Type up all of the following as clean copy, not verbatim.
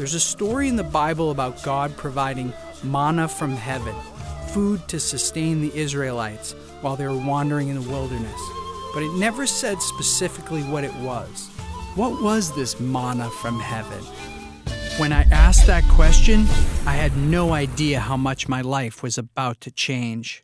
There's a story in the Bible about God providing manna from heaven, food to sustain the Israelites while they were wandering in the wilderness. But it never said specifically what it was. What was this manna from heaven? When I asked that question, I had no idea how much my life was about to change.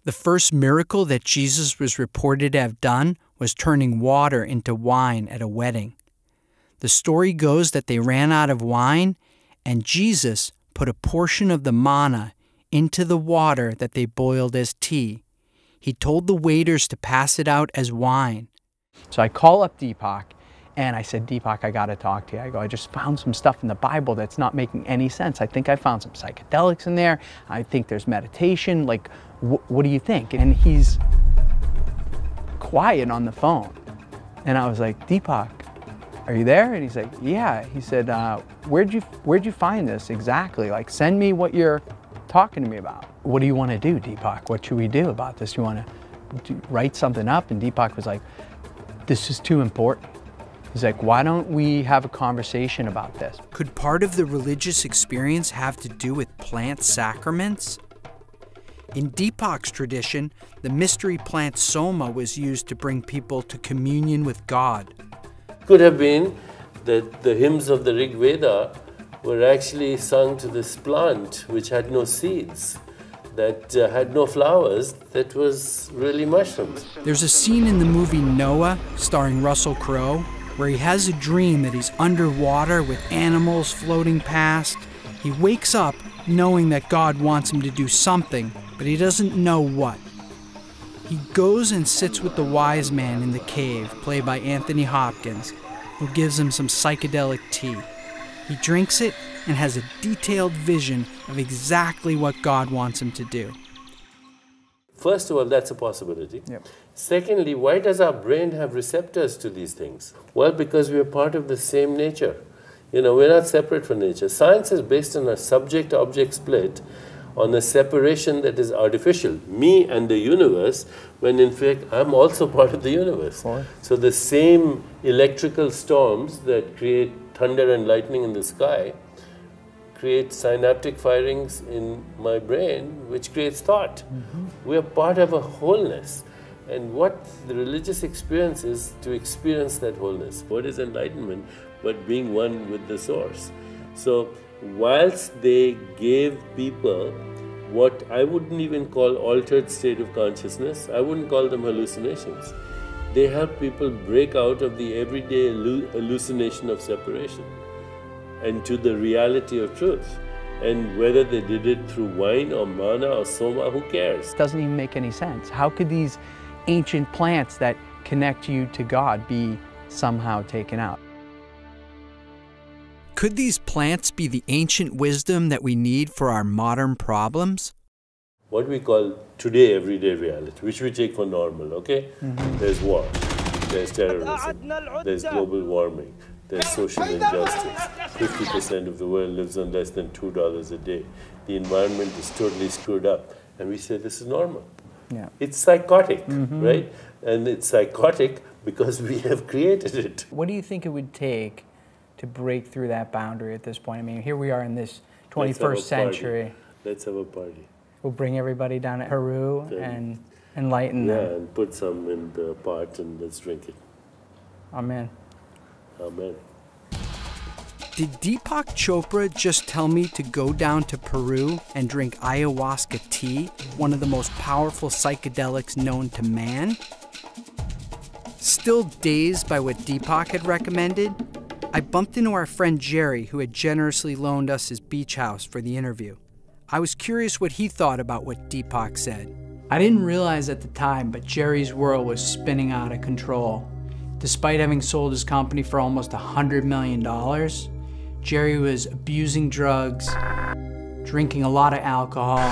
The first miracle that Jesus was reported to have done was turning water into wine at a wedding. The story goes that they ran out of wine, and Jesus put a portion of the manna into the water that they boiled as tea. He told the waiters to pass it out as wine. So I call up Deepak, and I said, Deepak, I got to talk to you. I just found some stuff in the Bible that's not making any sense. I think I found some psychedelics in there. I think there's meditation. Like, what do you think? And he's quiet on the phone. And I was like, Deepak, are you there? And he's like, yeah. He said, where'd you find this exactly? Like, send me what you're talking to me about. What do you want to do, Deepak? What should we do about this? You want to write something up? And Deepak was like, this is too important. He's like, why don't we have a conversation about this? Could part of the religious experience have to do with plant sacraments? In Deepak's tradition, the mystery plant soma was used to bring people to communion with God. Could have been that the hymns of the Rig Veda were actually sung to this plant which had no seeds, that had no flowers, that was really mushrooms. There's a scene in the movie Noah, starring Russell Crowe, where he has a dream that he's underwater with animals floating past. He wakes up knowing that God wants him to do something, but he doesn't know what. He goes and sits with the wise man in the cave, played by Anthony Hopkins, who gives him some psychedelic tea. He drinks it and has a detailed vision of exactly what God wants him to do. First of all, that's a possibility. Yep. Secondly, why does our brain have receptors to these things? Well, because we are part of the same nature. You know, we're not separate from nature. Science is based on a subject-object split, on a separation that is artificial, me and the universe, when in fact I'm also part of the universe. Sure. So the same electrical storms that create thunder and lightning in the sky create synaptic firings in my brain, which creates thought. We are part of a wholeness. And what the religious experience is to experience that wholeness. What is enlightenment but being one with the source? So whilst they gave people what I wouldn't even call altered state of consciousness, I wouldn't call them hallucinations. They help people break out of the everyday hallucination of separation and to the reality of truth. And whether they did it through wine or manna or soma, who cares? It doesn't even make any sense. How could these ancient plants that connect you to God be somehow taken out? Could these plants be the ancient wisdom that we need for our modern problems? What we call today everyday reality, which we take for normal, okay? There's war, there's terrorism, there's global warming, there's social injustice. 50% of the world lives on less than $2 a day. The environment is totally screwed up. And we say this is normal. Yeah. It's psychotic, right? And it's psychotic because we have created it. What do you think it would take to break through that boundary at this point? I mean, here we are in this 21st century. Let's have a party. We'll bring everybody down to Peru and enlighten them. Yeah, and put some in the pot and let's drink it. Amen. Amen. Did Deepak Chopra just tell me to go down to Peru and drink ayahuasca tea, one of the most powerful psychedelics known to man? Still dazed by what Deepak had recommended, I bumped into our friend Jerry, who had generously loaned us his beach house for the interview. I was curious what he thought about what Deepak said. I didn't realize at the time, but Jerry's world was spinning out of control. Despite having sold his company for almost $100 million, Jerry was abusing drugs, drinking a lot of alcohol,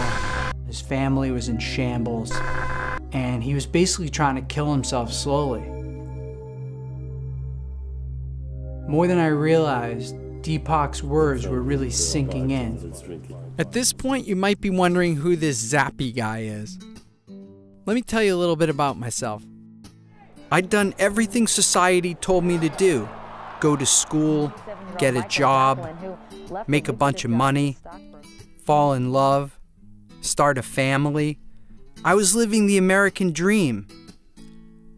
his family was in shambles, and he was basically trying to kill himself slowly. More than I realized, Deepak's words were really sinking in. At this point, you might be wondering who this Zappy guy is. Let me tell you a little bit about myself. I'd done everything society told me to do. Go to school, get a job, make a bunch of money, fall in love, start a family. I was living the American dream.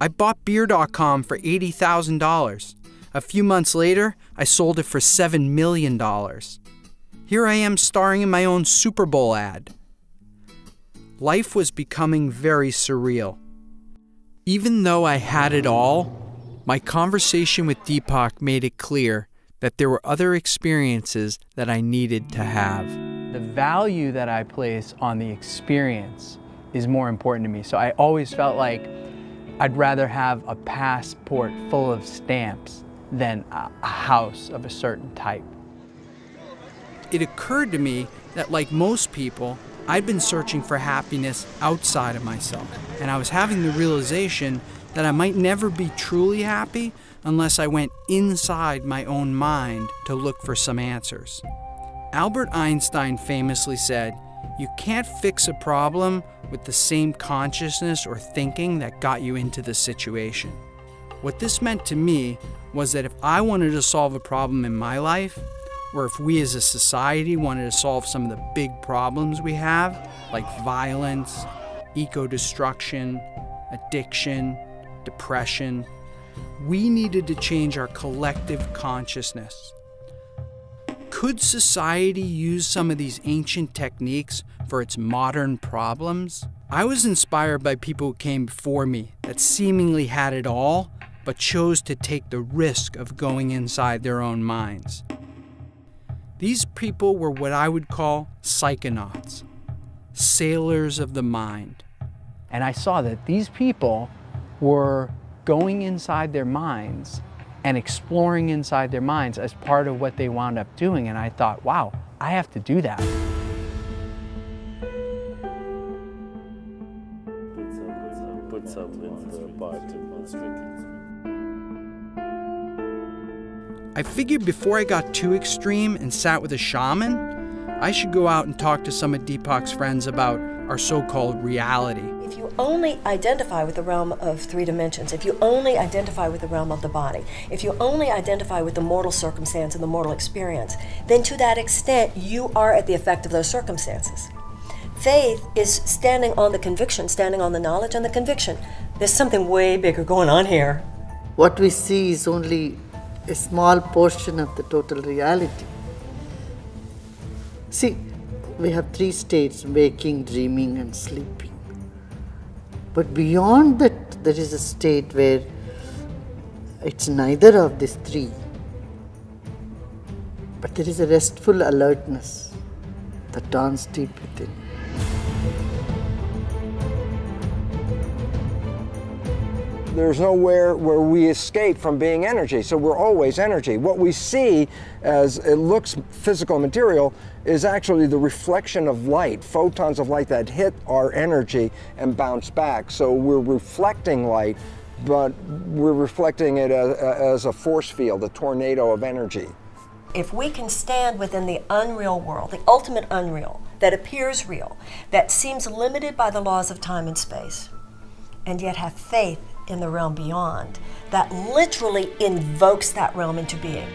I bought Beer.com for $80,000. A few months later, I sold it for $7 million. Here I am starring in my own Super Bowl ad. Life was becoming very surreal. Even though I had it all, my conversation with Deepak made it clear that there were other experiences that I needed to have. The value that I place on the experience is more important to me. So I always felt like I'd rather have a passport full of stamps than a house of a certain type. It occurred to me that, like most people, I'd been searching for happiness outside of myself, and I was having the realization that I might never be truly happy unless I went inside my own mind to look for some answers. Albert Einstein famously said, "You can't fix a problem with the same consciousness or thinking that got you into the situation." What this meant to me was that if I wanted to solve a problem in my life, or if we as a society wanted to solve some of the big problems we have, like violence, eco-destruction, addiction, depression, we needed to change our collective consciousness. Could society use some of these ancient techniques for its modern problems? I was inspired by people who came before me that seemingly had it all, but chose to take the risk of going inside their own minds. These people were what I would call psychonauts, sailors of the mind. And I saw that these people were going inside their minds and exploring inside their minds as part of what they wound up doing. And I thought, wow, I have to do that. Put some in the pot and let's drink it. I figured before I got too extreme and sat with a shaman, I should go out and talk to some of Deepak's friends about our so-called reality. If you only identify with the realm of 3 dimensions, if you only identify with the realm of the body, if you only identify with the mortal circumstance and the mortal experience, then to that extent you are at the effect of those circumstances. Faith is standing on the conviction, standing on the knowledge and the conviction. There's something way bigger going on here. What we see is only a small portion of the total reality. See, we have 3 states: waking, dreaming, and sleeping. But beyond that, there is a state where it's neither of these 3. But there is a restful alertness that dawns deep within. There's nowhere where we escape from being energy, so we're always energy. What we see as it looks physical material is actually the reflection of light, photons of light that hit our energy and bounce back. So we're reflecting light, but we're reflecting it as a force field, a tornado of energy. If we can stand within the unreal world, the ultimate unreal, that appears real, that seems limited by the laws of time and space, and yet have faith in the realm beyond, that literally invokes that realm into being.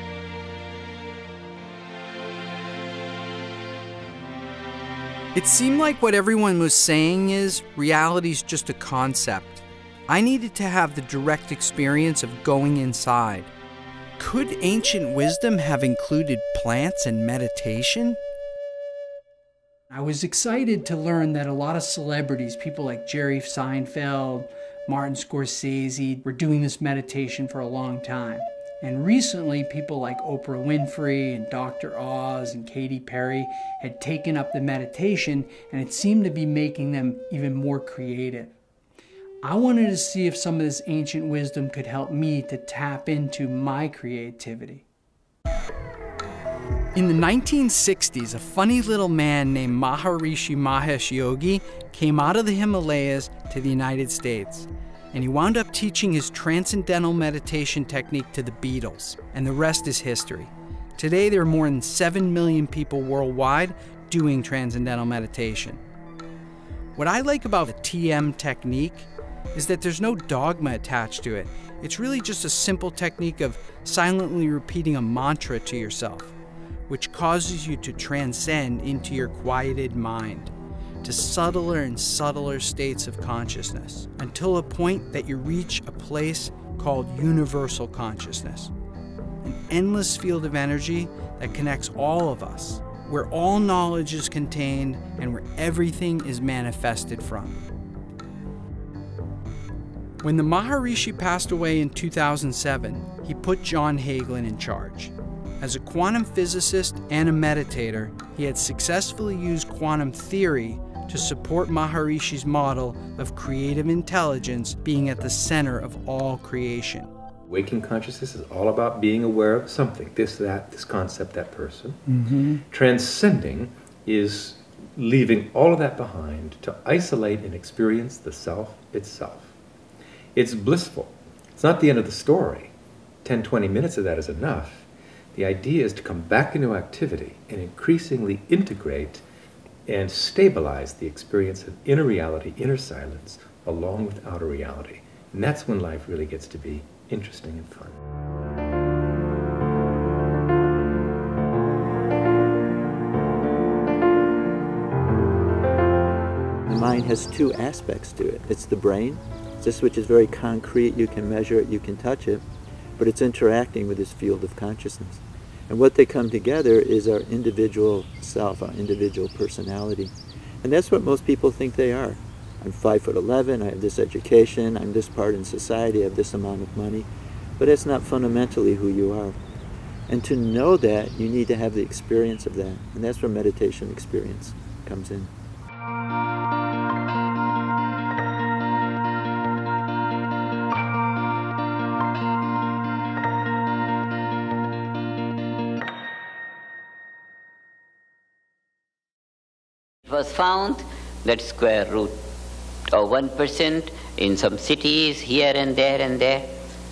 It seemed like what everyone was saying is reality's just a concept. I needed to have the direct experience of going inside. Could ancient wisdom have included plants and meditation? I was excited to learn that a lot of celebrities, people like Jerry Seinfeld, Martin Scorsese, were doing this meditation for a long time. And recently, people like Oprah Winfrey and Dr. Oz and Katy Perry had taken up the meditation, and it seemed to be making them even more creative. I wanted to see if some of this ancient wisdom could help me to tap into my creativity. In the 1960s, a funny little man named Maharishi Mahesh Yogi came out of the Himalayas to the United States, and he wound up teaching his transcendental meditation technique to the Beatles, and the rest is history. Today, there are more than 7 million people worldwide doing transcendental meditation. What I like about the TM technique is that there's no dogma attached to it. It's really just a simple technique of silently repeating a mantra to yourself, which causes you to transcend into your quieted mind, to subtler and subtler states of consciousness, until a point that you reach a place called universal consciousness, an endless field of energy that connects all of us, where all knowledge is contained and where everything is manifested from. When the Maharishi passed away in 2007, he put John Hagelin in charge. As a quantum physicist and a meditator, he had successfully used quantum theory to support Maharishi's model of creative intelligence being at the center of all creation. Waking consciousness is all about being aware of something, this, that, this concept, that person. Transcending is leaving all of that behind to isolate and experience the self itself. It's blissful. It's not the end of the story. 10, 20 minutes of that is enough. The idea is to come back into activity and increasingly integrate and stabilize the experience of inner reality, inner silence, along with outer reality. And that's when life really gets to be interesting and fun. The mind has two aspects to it. It's the brain, this which is very concrete, you can measure it, you can touch it, but it's interacting with this field of consciousness. And what they come together is our individual self, our individual personality. And that's what most people think they are. I'm 5'11", I have this education, I'm this part in society, I have this amount of money. But that's not fundamentally who you are. And to know that, you need to have the experience of that. And that's where meditation experience comes in. It was found that square root of 1% in some cities here and there,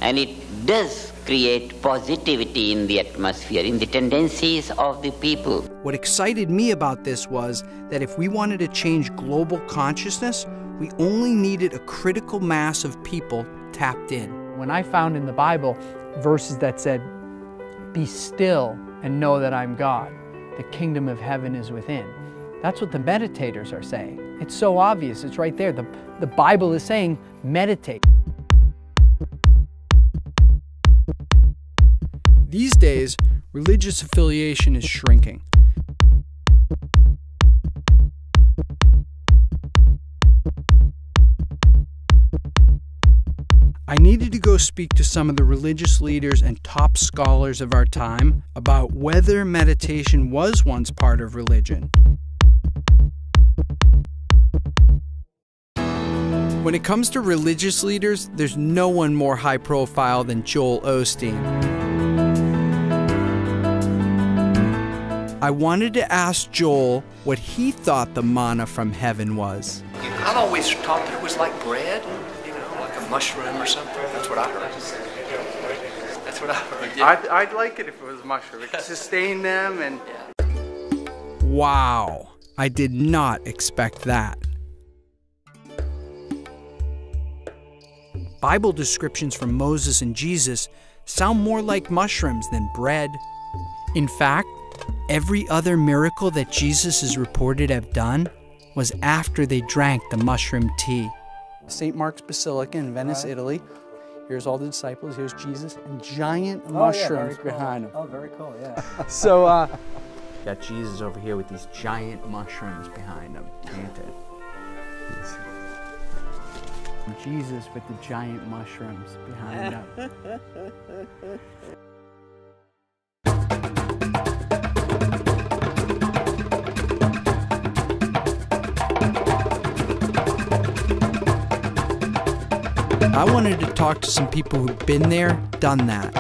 and it does create positivity in the atmosphere, in the tendencies of the people. What excited me about this was that if we wanted to change global consciousness, we only needed a critical mass of people tapped in. When I found in the Bible verses that said, "Be still and know that I'm God, the kingdom of heaven is within," that's what the meditators are saying. It's so obvious, it's right there. The Bible is saying, meditate. These days, religious affiliation is shrinking. I needed to go speak to some of the religious leaders and top scholars of our time about whether meditation was once part of religion. When it comes to religious leaders, there's no one more high profile than Joel Osteen. I wanted to ask Joel what he thought the manna from heaven was. I've always thought that it was like bread, you know, like a mushroom or something. That's what I heard. That's what I heard. Yeah. I'd like it if it was mushroom. It could sustain them and... Wow, I did not expect that. Bible descriptions from Moses and Jesus sound more like mushrooms than bread. In fact, every other miracle that Jesus is reported to have done was after they drank the mushroom tea. St. Mark's Basilica in Venice, Italy. Here's all the disciples, here's Jesus, and giant mushrooms behind him. Oh, very cool, yeah. So, got Jesus over here with these giant mushrooms behind him, painted. Jesus with the giant mushrooms behind him. I wanted to talk to some people who've been there, done that.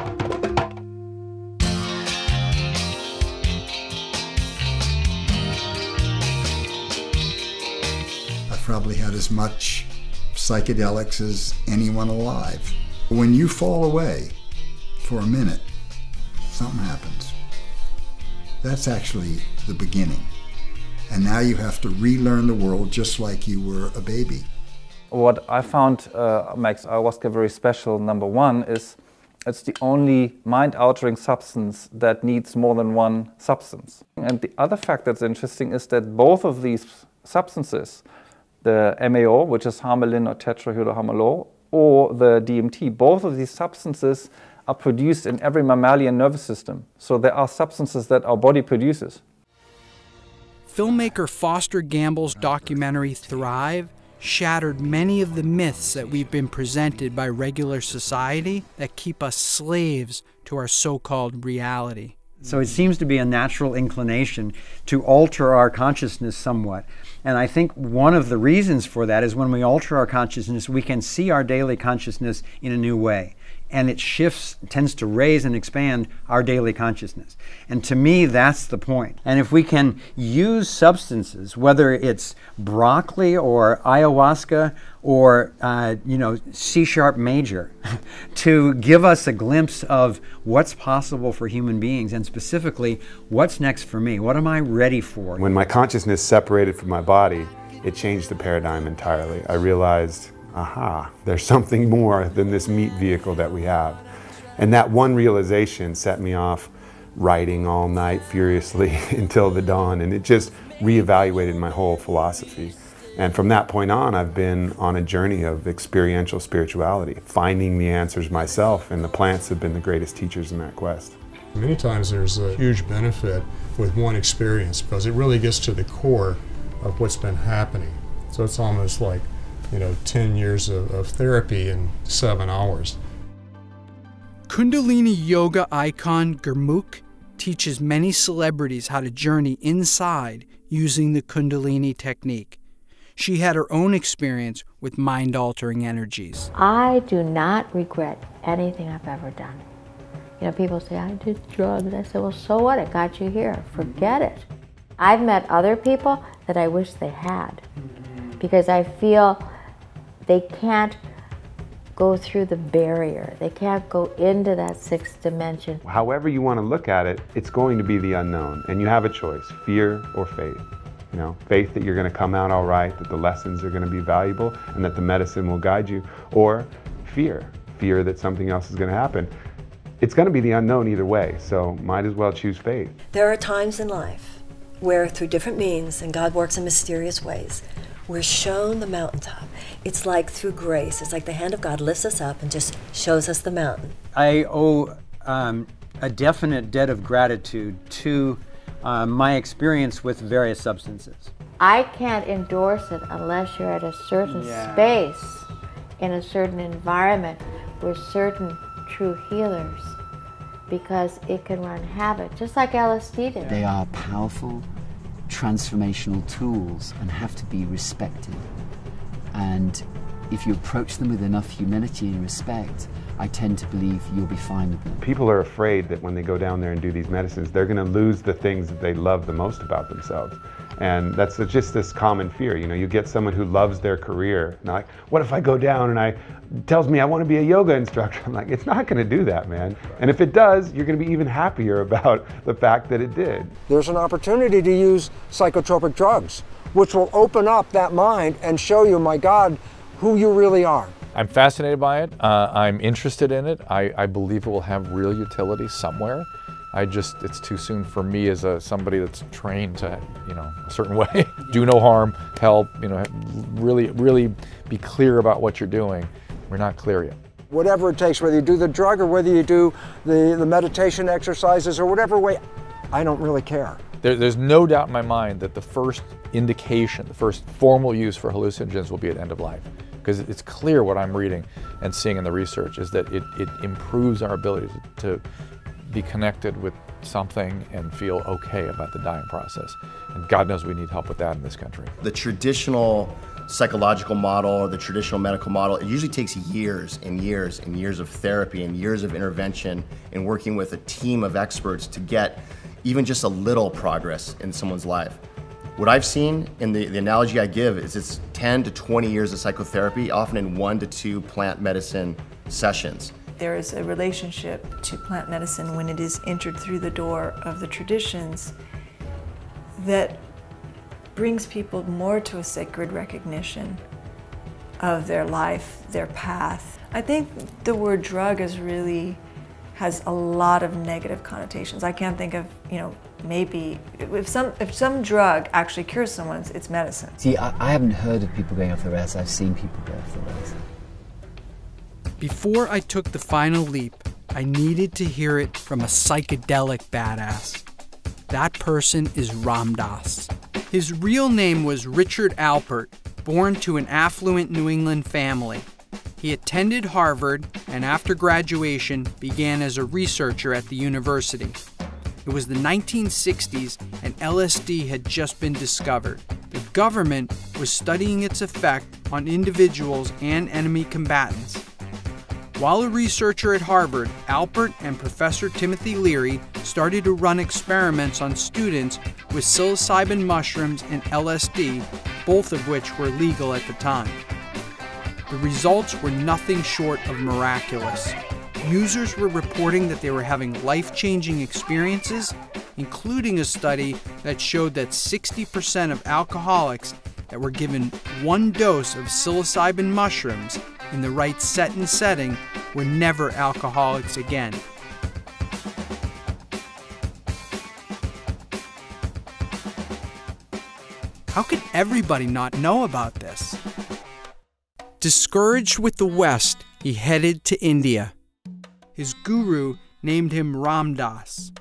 I've probably had as much psychedelics as anyone alive. When you fall away for a minute, something happens. That's actually the beginning. And now you have to relearn the world just like you were a baby. What I found makes ayahuasca very special, number one, is it's the only mind-altering substance that needs more than one substance. And the other fact that's interesting is that both of these substances, the MAO, which is harmaline or tetrahydroharmalol, or the DMT, both of these substances are produced in every mammalian nervous system. So there are substances that our body produces. Filmmaker Foster Gamble's documentary Thrive shattered many of the myths that we've been presented by regular society that keep us slaves to our so-called reality. So it seems to be a natural inclination to alter our consciousness somewhat. And I think one of the reasons for that is when we alter our consciousness, we can see our daily consciousness in a new way. And it shifts, tends to raise and expand our daily consciousness. And to me, that's the point. And if we can use substances, whether it's broccoli or ayahuasca or C-sharp major, to give us a glimpse of what's possible for human beings, and specifically, what's next for me? What am I ready for? When my consciousness separated from my body, it changed the paradigm entirely. I realized, aha, there's something more than this meat vehicle that we have. And that one realization set me off writing all night furiously until the dawn, and it just reevaluated my whole philosophy. And from that point on, I've been on a journey of experiential spirituality, finding the answers myself, and the plants have been the greatest teachers in that quest. Many times there's a huge benefit with one experience because it really gets to the core of what's been happening. So it's almost like 10 years of therapy in 7 hours. Kundalini yoga icon Gurmukh teaches many celebrities how to journey inside using the Kundalini technique. She had her own experience with mind-altering energies. I do not regret anything I've ever done. People say, I did drugs. I said, well, so what? It got you here. Forget it. I've met other people that I wish they had because I feel they can't go through the barrier. They can't go into that sixth dimension. However you want to look at it, it's going to be the unknown, and you have a choice, fear or faith. Faith that you're going to come out all right, that the lessons are going to be valuable, and that the medicine will guide you, or fear that something else is going to happen. It's going to be the unknown either way, so might as well choose faith. There are times in life where through different means, and God works in mysterious ways, we're shown the mountaintop. It's like through grace. It's like the hand of God lifts us up and just shows us the mountain. I owe a definite debt of gratitude to my experience with various substances. I can't endorse it unless you're at a certain space, in a certain environment, with certain true healers, because it can run havoc, just like LSD did. They are powerful, transformational tools and have to be respected. And if you approach them with enough humility and respect, I tend to believe you'll be fine with them. People are afraid that when they go down there and do these medicines, they're going to lose the things that they love the most about themselves. And that's just this common fear. You get someone who loves their career, and like, what if I go down and tells me I want to be a yoga instructor? I'm like, it's not going to do that, man. And if it does, you're going to be even happier about the fact that it did. There's an opportunity to use psychotropic drugs, which will open up that mind and show you, my God, who you really are. I'm fascinated by it. I'm interested in it. I believe it will have real utility somewhere. It's too soon for me as somebody that's trained to, a certain way, do no harm, help, really be clear about what you're doing. We're not clear yet. Whatever it takes, whether you do the drug or whether you do the meditation exercises or whatever way, I don't really care. There's no doubt in my mind that the first indication, the first formal use for hallucinogens will be at end of life. Because it's clear what I'm reading and seeing in the research is that it improves our ability to be connected with something and feel okay about the dying process. And God knows we need help with that in this country. The traditional psychological model or the traditional medical model, it usually takes years and years and years of therapy and years of intervention and working with a team of experts to get even just a little progress in someone's life. What I've seen, and the analogy I give, is it's 10 to 20 years of psychotherapy, often in 1 to 2 plant medicine sessions. There is a relationship to plant medicine when it is entered through the door of the traditions that brings people more to a sacred recognition of their life, their path. I think the word drug has a lot of negative connotations. I can't think of, maybe if some drug actually cures someone, it's medicine. See, I haven't heard of people going off the rails. I've seen people go off the rails. Before I took the final leap, I needed to hear it from a psychedelic badass. That person is Ram Dass. His real name was Richard Alpert, born to an affluent New England family. He attended Harvard and after graduation began as a researcher at the university. It was the 1960s and LSD had just been discovered. The government was studying its effect on individuals and enemy combatants. While a researcher at Harvard, Alpert and Professor Timothy Leary started to run experiments on students with psilocybin mushrooms and LSD, both of which were legal at the time. The results were nothing short of miraculous. Users were reporting that they were having life-changing experiences, including a study that showed that 60% of alcoholics that were given 1 dose of psilocybin mushrooms in the right set and setting were never alcoholics again. How could everybody not know about this? Discouraged with the West, he headed to India. His guru named him Ram Dass,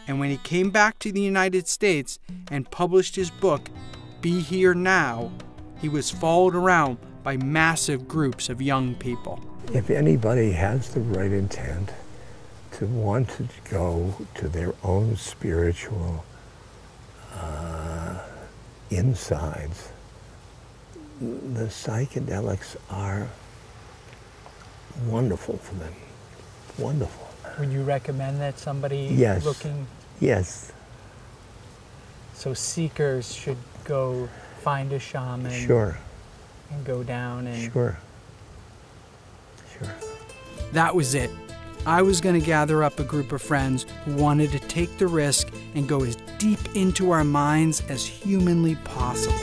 and when he came back to the United States and published his book, Be Here Now, he was followed around by massive groups of young people. If anybody has the right intent to want to go to their own spiritual insides, the psychedelics are wonderful for them. Wonderful. Would you recommend that somebody Yes. looking? Yes. So seekers should go find a shaman. Sure. And go down and. Sure. That was it. I was going to gather up a group of friends who wanted to take the risk and go as deep into our minds as humanly possible.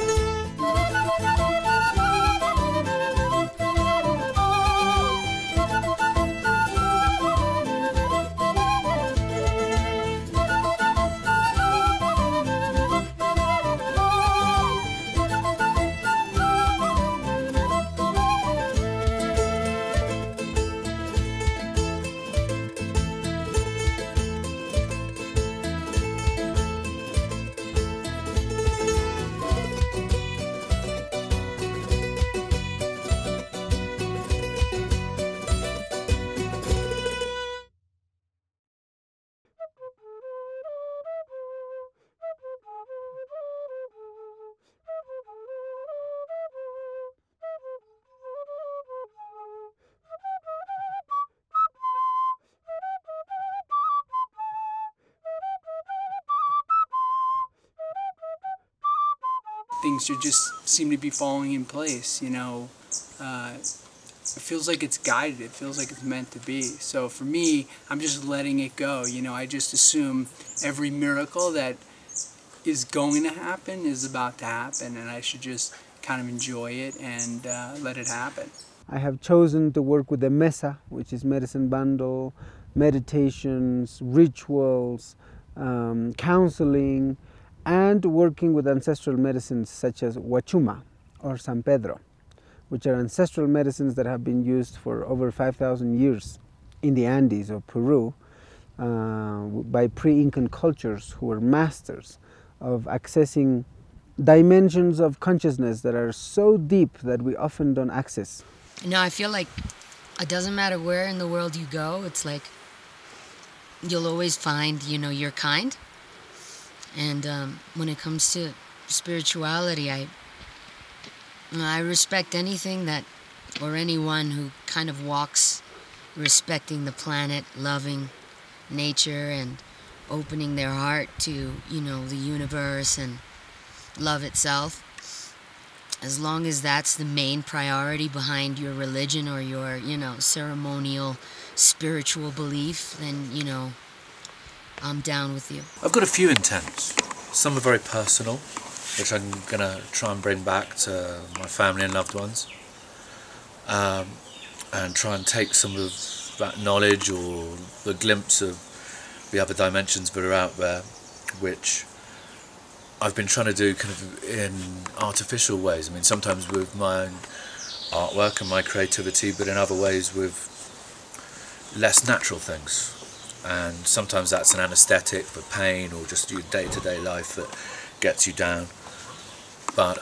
Things should just seem to be falling in place, it feels like it's guided, it feels like it's meant to be. So for me, I'm just letting it go, I just assume every miracle that is going to happen is about to happen, and I should just kind of enjoy it and let it happen. I have chosen to work with the Mesa, which is medicine bundle, meditations, rituals, counseling, and working with ancestral medicines such as Huachuma or San Pedro, which are ancestral medicines that have been used for over 5,000 years in the Andes of Peru by pre-Incan cultures who were masters of accessing dimensions of consciousness that are so deep that we often don't access. I feel like it doesn't matter where in the world you go, it's like you'll always find, you know, your kind. And when it comes to spirituality, I respect anything that, or anyone who kind of walks respecting the planet, loving nature, and opening their heart to, you know, the universe and love itself. As long as that's the main priority behind your religion or your, you know, ceremonial spiritual belief, then, you know, I'm down with you. I've got a few intents. Some are very personal, which I'm going to try and bring back to my family and loved ones. And try and take some of that knowledge or the glimpse of the other dimensions that are out there, which I've been trying to do kind of in artificial ways. I mean, sometimes with my own artwork and my creativity, but in other ways with less natural things. And sometimes that's an anesthetic for pain or just your day-to-day life that gets you down. But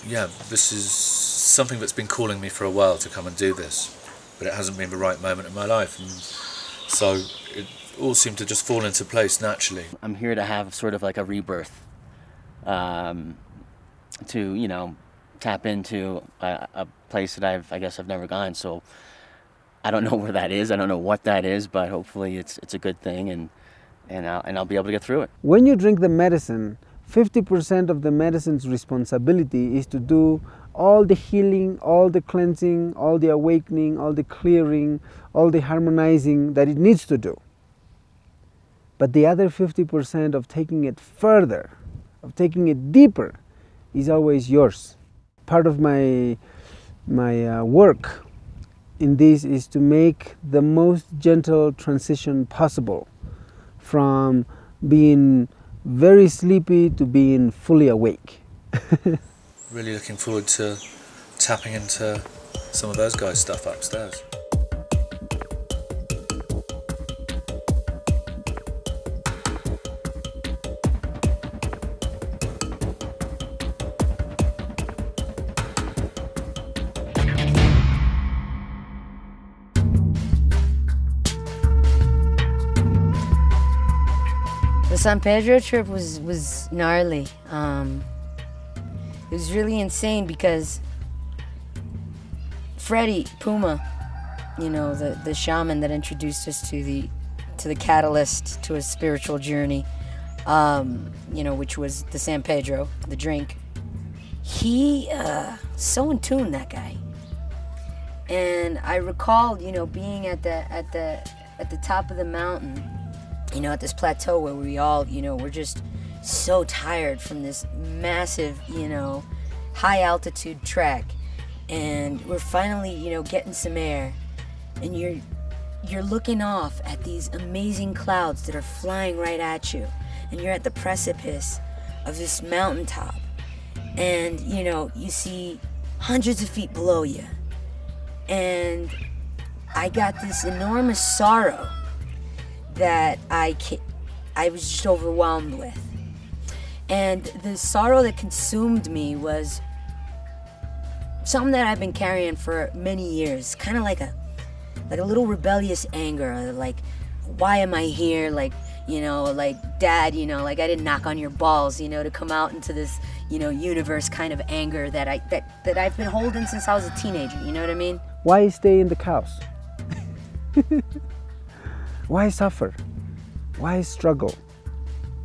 yeah, this is something that's been calling me for a while to come and do this, but it hasn't been the right moment in my life, and so it all seemed to just fall into place naturally. I'm here to have sort of like a rebirth, to, you know, tap into a place that I guess I've never gone. So I don't know where that is. I don't know what that is, but hopefully it's a good thing, and I'll be able to get through it. When you drink the medicine, 50% of the medicine's responsibility is to do all the healing, all the cleansing, all the awakening, all the clearing, all the harmonizing that it needs to do. But the other 50% of taking it further, of taking it deeper, is always yours. Part of my work in this is to make the most gentle transition possible from being very sleepy to being fully awake. Really looking forward to tapping into some of those guys' stuff upstairs. The San Pedro trip was gnarly. It was really insane because Freddie Puma, you know, the shaman that introduced us to the catalyst to a spiritual journey, you know, which was the San Pedro, the drink. He so in tune, that guy. And I recalled, you know, being at the top of the mountain, you know, at this plateau where we all, you know, we're just so tired from this massive, you know, high altitude trek, and we're finally, you know, getting some air, and you're looking off at these amazing clouds that are flying right at you, and you're at the precipice of this mountaintop, and, you know, you see hundreds of feet below you, and I got this enormous sorrow that I was just overwhelmed with. And the sorrow that consumed me was something that I've been carrying for many years, kind of like a little rebellious anger, like, why am I here? Like, you know, like, Dad, you know, like, I didn't knock on your balls, you know, to come out into this, you know, universe kind of anger that I've been holding since I was a teenager, you know what I mean? Why stay in the house? Why suffer? Why struggle?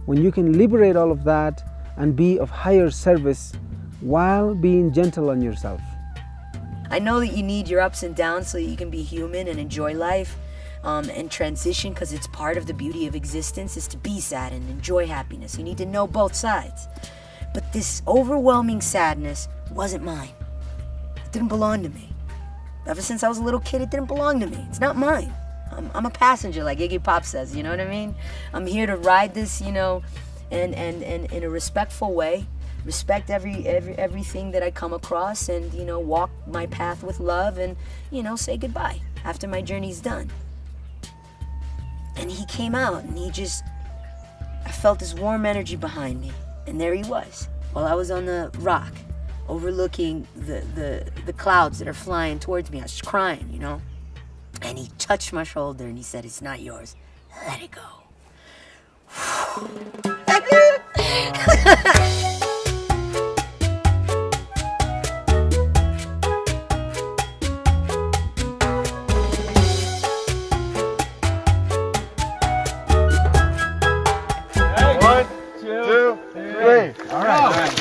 When you can liberate all of that and be of higher service while being gentle on yourself. I know that you need your ups and downs so that you can be human and enjoy life and transition, because it's part of the beauty of existence is to be sad and enjoy happiness. You need to know both sides. But this overwhelming sadness wasn't mine. It didn't belong to me. Ever since I was a little kid, it didn't belong to me. It's not mine. I'm a passenger, like Iggy Pop says, you know what I mean? I'm here to ride this, you know, and in a respectful way, respect everything that I come across, and, you know, walk my path with love, and, you know, say goodbye after my journey's done. And he came out, and I felt this warm energy behind me, and there he was, while I was on the rock, overlooking the clouds that are flying towards me. I was just crying, you know? And he touched my shoulder and he said, "It's not yours, let it go. One, two, three. All right.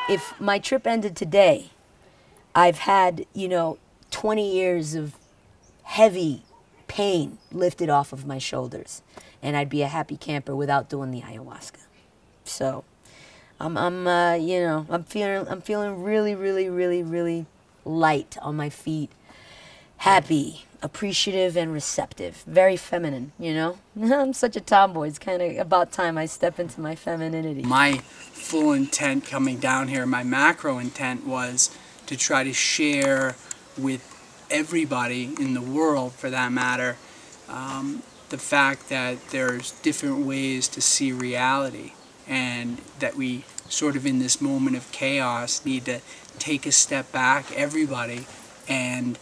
If my trip ended today, I've had, 20 years of heavy pain lifted off of my shoulders, and I'd be a happy camper without doing the ayahuasca. So, I'm feeling really, really, really, really light on my feet, happy, appreciative, and receptive. Very feminine, I'm such a tomboy. It's kind of about time I step into my femininity. My full intent coming down here, my macro intent was to try to share with everybody in the world, for that matter, the fact that there's different ways to see reality, and that we sort of in this moment of chaos need to take a step back, everybody, and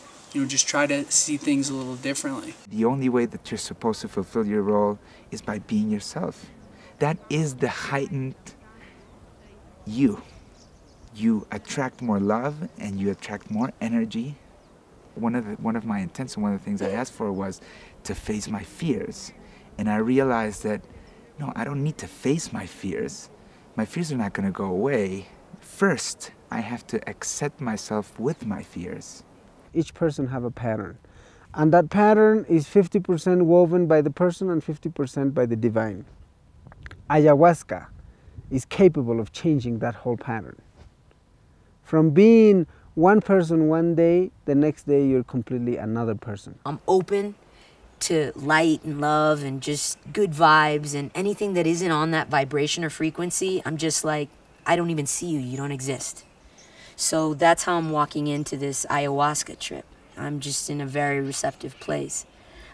just try to see things a little differently. The only way that you're supposed to fulfill your role is by being yourself. That is the heightened you. You attract more love and you attract more energy. One of my intents and one of the things I asked for was to face my fears. And I realized that, no, I don't need to face my fears. My fears are not going to go away. First, I have to accept myself with my fears. Each person have a pattern, and that pattern is 50% woven by the person and 50% by the divine. Ayahuasca is capable of changing that whole pattern. From being one person one day, the next day you're completely another person. I'm open to light and love and just good vibes, and anything that isn't on that vibration or frequency, I'm just like, I don't even see you, you don't exist. So that's how I'm walking into this ayahuasca trip. I'm just in a very receptive place.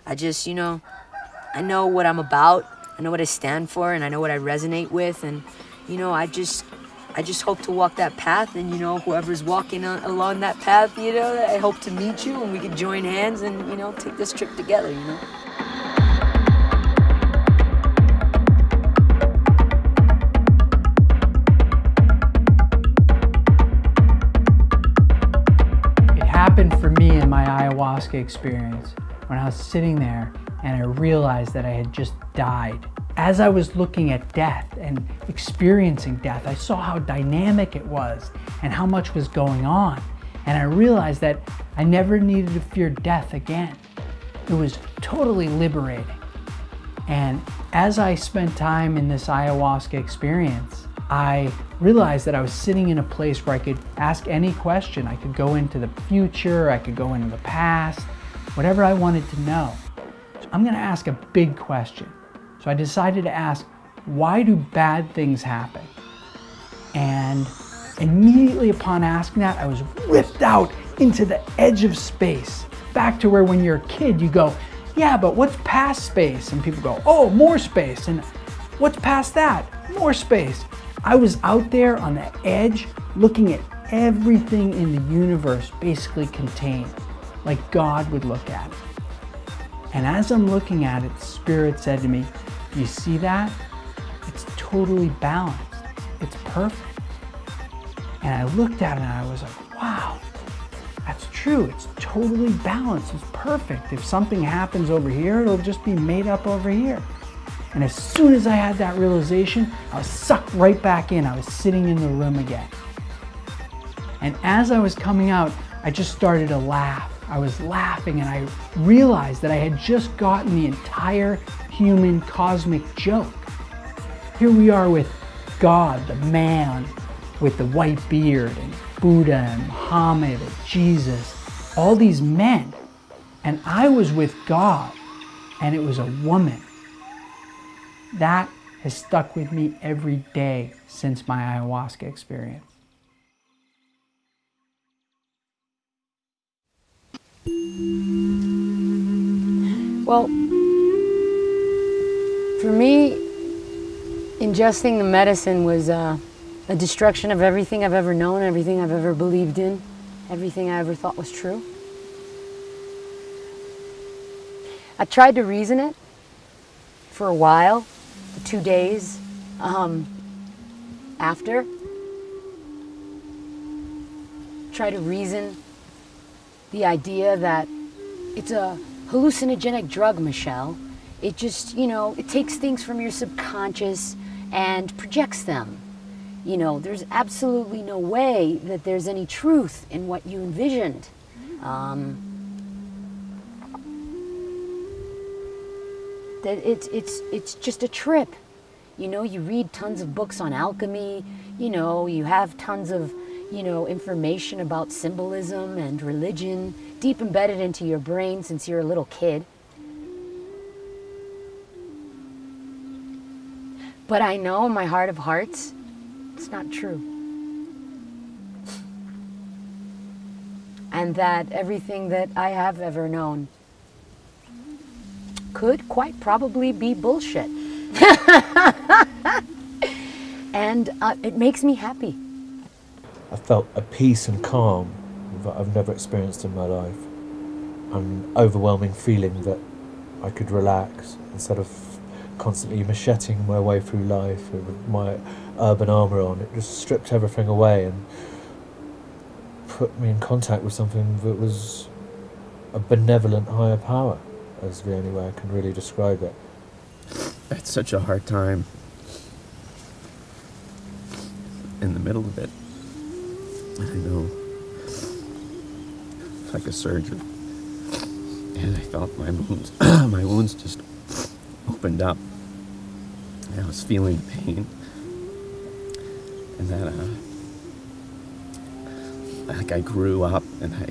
I just, I know what I'm about, I know what I stand for, and I know what I resonate with, and, I just hope to walk that path, and, whoever's walking along that path, I hope to meet you, and we can join hands and, take this trip together, Happened for me in my ayahuasca experience when I was sitting there and I realized that I had just died. As I was looking at death and experiencing death, I saw how dynamic it was and how much was going on. And I realized that I never needed to fear death again. It was totally liberating. And as I spent time in this ayahuasca experience, I realized that I was sitting in a place where I could ask any question. I could go into the future, I could go into the past, whatever I wanted to know. So I'm gonna ask a big question. So I decided to ask, why do bad things happen? And immediately upon asking that, I was ripped out into the edge of space. Back to where when you're a kid, you go, yeah, but what's past space? And people go, oh, more space. And what's past that? More space. I was out there on the edge looking at everything in the universe basically contained, like God would look at it. And as I'm looking at it, Spirit said to me, do you see that? It's totally balanced. It's perfect. And I looked at it and I was like, wow, that's true. It's totally balanced. It's perfect. If something happens over here, it'll just be made up over here. And as soon as I had that realization, I was sucked right back in. I was sitting in the room again. And as I was coming out, I just started to laugh. I was laughing and I realized that I had just gotten the entire human cosmic joke. Here we are with God, the man with the white beard, and Buddha and Muhammad and Jesus, all these men. And I was with God, and it was a woman. That has stuck with me every day since my ayahuasca experience. Well, for me, Ingesting the medicine was a destruction of everything I've ever known, everything I've ever believed in, everything I ever thought was true. I tried to reason it for a while, for 2 days after. Try to reason the idea that it's a hallucinogenic drug, Michelle. It just, you know, it takes things from your subconscious and projects them. You know, there's absolutely no way that there's any truth in what you envisioned. That it's just a trip. You know, you read tons of books on alchemy, you know, you have tons of, you know, information about symbolism and religion deep embedded into your brain since you're a little kid. But I know in my heart of hearts, it's not true. And that everything that I have ever known could quite probably be bullshit. And it makes me happy. I felt a peace and calm that I've never experienced in my life. An overwhelming feeling that I could relax instead of constantly macheting my way through life with my urban armour on. It just stripped everything away and put me in contact with something that was a benevolent higher power, is the only way I can really describe it. I had such a hard time in the middle of it. I know, like a surgeon, and I felt my wounds, my wounds just opened up, and I was feeling pain, and then like I grew up, and I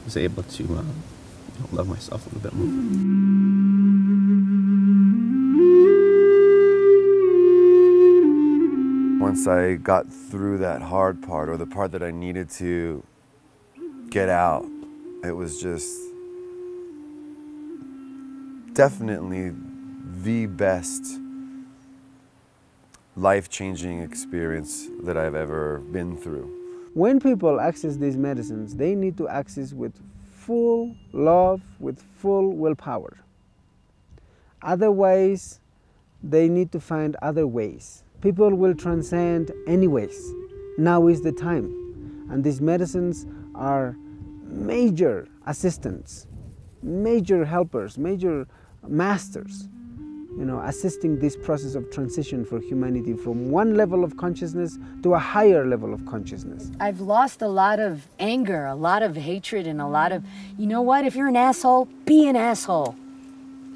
was able to you know, love myself a little bit more. Once I got through that hard part, or the part that I needed to get out, it was just definitely the best life-changing experience that I've ever been through. When people access these medicines, they need to access with full love, with full willpower. Otherwise, they need to find other ways. People will transcend anyways. Now is the time. And these medicines are major assistants, major helpers, major masters, you know, assisting this process of transition for humanity from one level of consciousness to a higher level of consciousness. I've lost a lot of anger, a lot of hatred, and a lot of, you know what, if you're an asshole, be an asshole.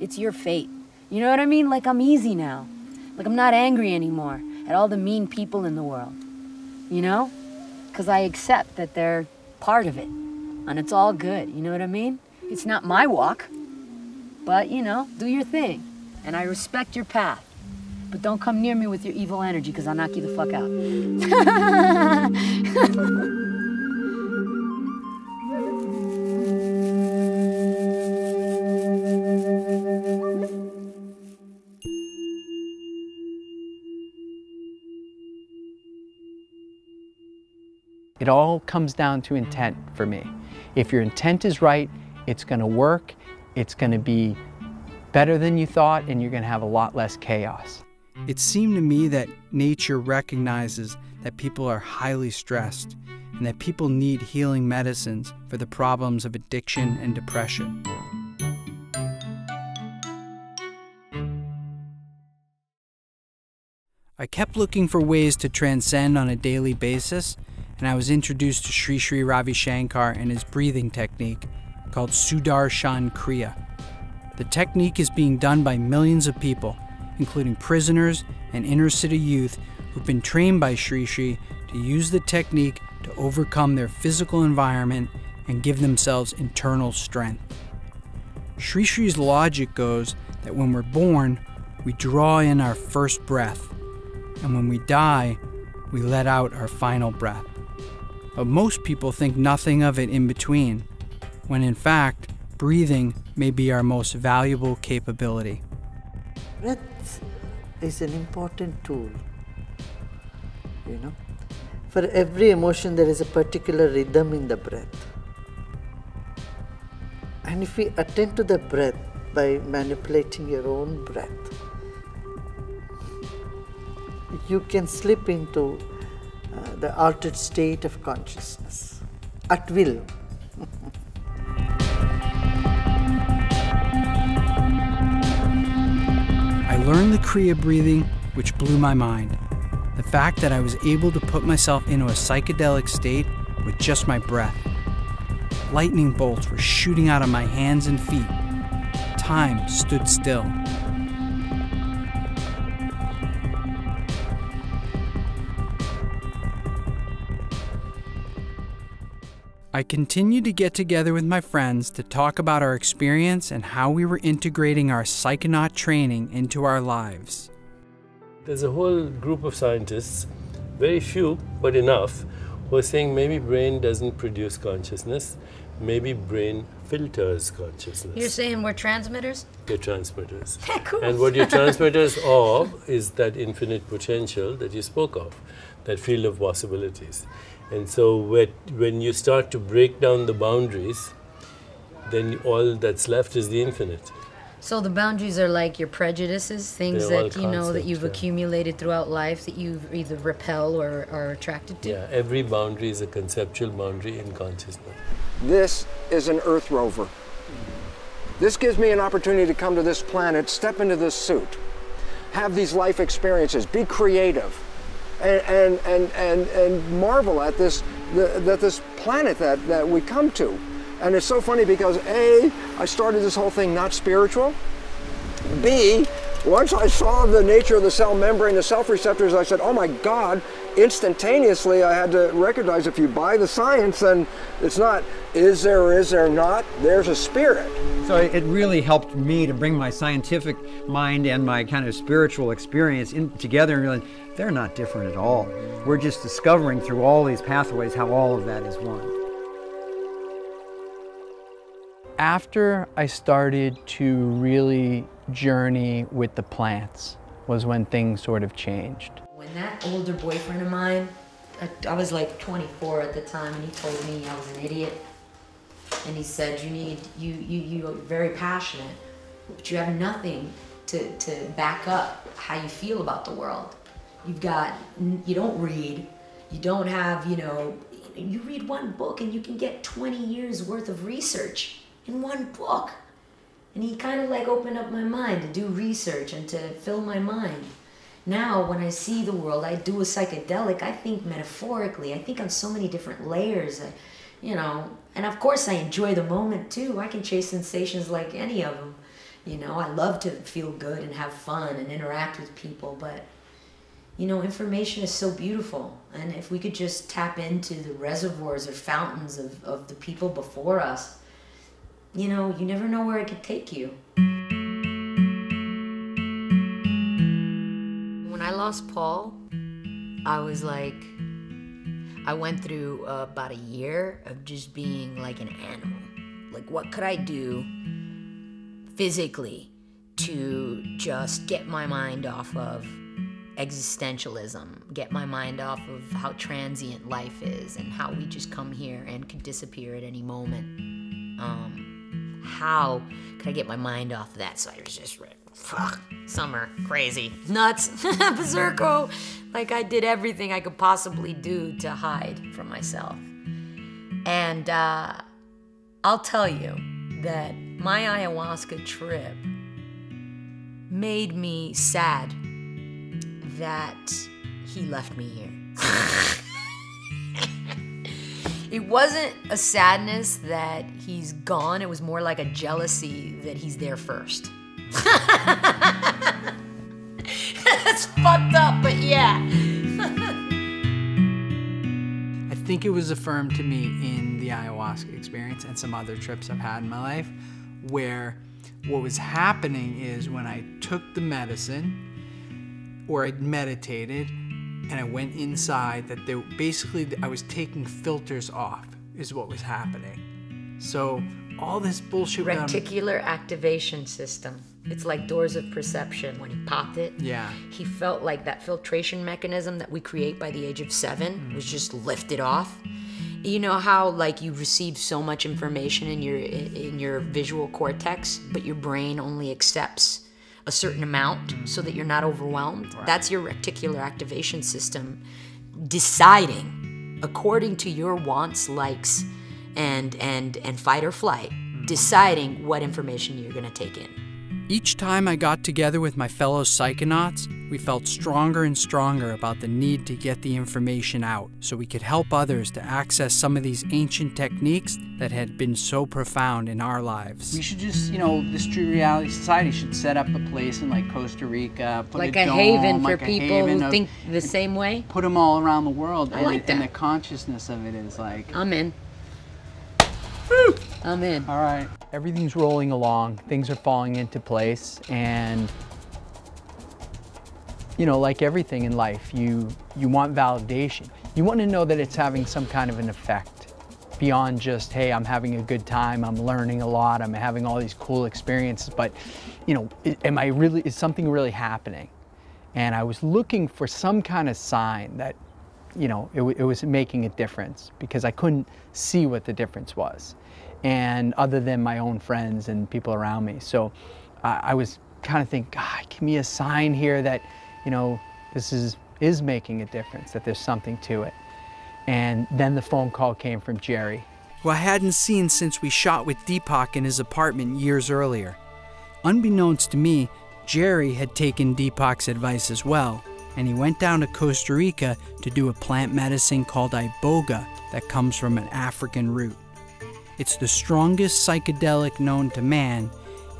It's your fate. You know what I mean? Like, I'm easy now. Like, I'm not angry anymore at all the mean people in the world, you know? Because I accept that they're part of it, and it's all good, you know what I mean? It's not my walk, but, you know, do your thing, and I respect your path. But don't come near me with your evil energy, because I'll knock you the fuck out. It all comes down to intent for me. If your intent is right, it's going to work, it's going to be better than you thought, and you're going to have a lot less chaos. It seemed to me that nature recognizes that people are highly stressed and that people need healing medicines for the problems of addiction and depression. I kept looking for ways to transcend on a daily basis, and I was introduced to Sri Sri Ravi Shankar and his breathing technique called Sudarshan Kriya. The technique is being done by millions of people, including prisoners and inner city youth who've been trained by Sri Sri to use the technique to overcome their physical environment and give themselves internal strength. Sri Sri's logic goes that when we're born, we draw in our first breath, and when we die, we let out our final breath. But most people think nothing of it in between, when in fact, breathing may be our most valuable capability. Breath is an important tool, you know. For every emotion, there is a particular rhythm in the breath. And if we attend to the breath by manipulating your own breath, you can slip into the altered state of consciousness at will. I learned the Kriya breathing, which blew my mind. The fact that I was able to put myself into a psychedelic state with just my breath. Lightning bolts were shooting out of my hands and feet. Time stood still. I continued to get together with my friends to talk about our experience and how we were integrating our psychonaut training into our lives. There's a whole group of scientists, very few, but enough, who are saying maybe brain doesn't produce consciousness, maybe brain filters consciousness. You're saying we're transmitters? You're transmitters. Cool. And what you're transmitters of is that infinite potential that you spoke of, that field of possibilities. And so when you start to break down the boundaries, then all that's left is the infinite. So the boundaries are like your prejudices, things They're that all you know that concepts, you've yeah. accumulated throughout life that you either repel or are attracted to? Yeah, every boundary is a conceptual boundary in consciousness. This is an Earth rover. This gives me an opportunity to come to this planet, step into this suit, have these life experiences, be creative, and marvel at this planet that we come to. And it's so funny because A, I started this whole thing not spiritual. B, once I saw the nature of the cell membrane, the self-receptors, I said, oh my God, instantaneously I had to recognize if you buy the science, then it's not is there or is there not, there's a spirit. So it really helped me to bring my scientific mind and my kind of spiritual experience together and realize they're not different at all. We're just discovering through all these pathways how all of that is one. After I started to really journey with the plants was when things sort of changed. When that older boyfriend of mine, I was like 24 at the time, and he told me I was an idiot. And he said, you're very passionate, but you have nothing to back up how you feel about the world. You don't read, you don't have, you read one book and you can get 20 years worth of research in one book. And he kind of like opened up my mind to do research and to fill my mind. Now, when I see the world, I do a psychedelic, I think metaphorically, I think on so many different layers, and of course I enjoy the moment too. I can chase sensations like any of them. I love to feel good and have fun and interact with people, but information is so beautiful. And if we could just tap into the reservoirs or fountains of the people before us, you never know where it could take you. When I lost Paul, I was like, I went through about a year of just being like an animal. Like, what could I do physically to just get my mind off of existentialism, get my mind off of how transient life is and how we just come here and could disappear at any moment. How could I get my mind off of that? So I was just, summer, crazy, nuts, berserko. Like I did everything I could possibly do to hide from myself. And I'll tell you that my ayahuasca trip made me sad that he left me here. It wasn't a sadness that he's gone, it was more like a jealousy that he's there first. That's fucked up, but yeah. I think it was affirmed to me in the ayahuasca experience and some other trips I've had in my life, where what was happening is when I took the medicine or I meditated and I went inside, that basically I was taking filters off is what was happening. So all this bullshit. Reticular activation system. It's like doors of perception. When he popped it, Yeah. he felt like that filtration mechanism that we create by the age of 7 was just lifted off. You know how like you receive so much information in your visual cortex, but your brain only accepts a certain amount so that you're not overwhelmed? Right. That's your reticular activation system deciding according to your wants, likes, and fight or flight, deciding what information you're gonna take in. Each time I got together with my fellow psychonauts, we felt stronger and stronger about the need to get the information out so we could help others to access some of these ancient techniques that had been so profound in our lives. We should just, this True Reality Society should set up a place in like Costa Rica, put Like a a dome, haven for like a people haven who of- think the same way? Put them all around the world. I like that. And the consciousness of it is like... I'm in. I'm in. All right. Everything's rolling along. Things are falling into place. And, like everything in life, you want validation. You want to know that it's having some kind of an effect beyond just, hey, I'm having a good time, I'm learning a lot, I'm having all these cool experiences, but, is something really happening? And I was looking for some kind of sign that, it was making a difference, because I couldn't see what the difference was, and other than my own friends and people around me. So I was kind of thinking, God, give me a sign here that, this is making a difference, that there's something to it. And then the phone call came from Jerry, who I hadn't seen since we shot with Deepak in his apartment years earlier. Unbeknownst to me, Jerry had taken Deepak's advice as well, and he went down to Costa Rica to do a plant medicine called iboga that comes from an African root. It's the strongest psychedelic known to man,